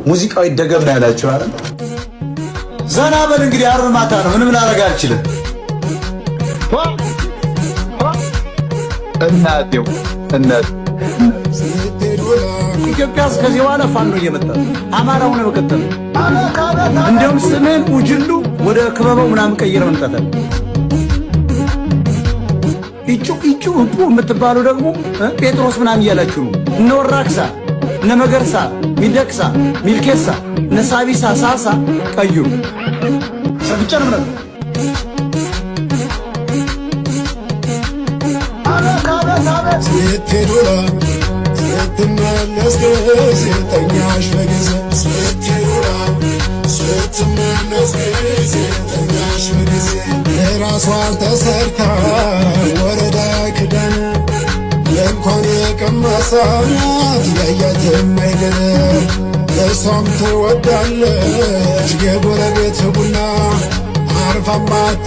ሙዚቃው ይደገም ያላችሁ አይደል? ዘና በል እንግዲህ ዓርብ ማታ ነው። ምንም ላደርግ አልችልም። እናቴው እናት ኢትዮጵያ ከዚህ በኋላ ፋኖ እየመጣ አማራው ነው መከተል። እንደውም ስምን ውጅሉ ወደ ክበበው ምናምን ቀይረ መምጣታል። ኢጩ እምፑ የምትባሉ ደግሞ ጴጥሮስ ምናምን እያላችሁ ነው። እነ ወራክሳ እነ መገርሳ ሚደቅሳ ሚልኬሳ እነ ሳቢሳ ሳሳ ቀይሩ ሰብጨን ምናምን ስትሄዱላ ስትመለስ ሴተኛሽ በጊዜ ስትሄዱላ ስትመለስ ሴተኛሽ በጊዜ የራሷን ተሰርታ ወረዳ ክዳን የእንኳን የቀመሳት ያያትም አይገለ እሷም ትወዳለች የጎረቤት ቡና አርፋማት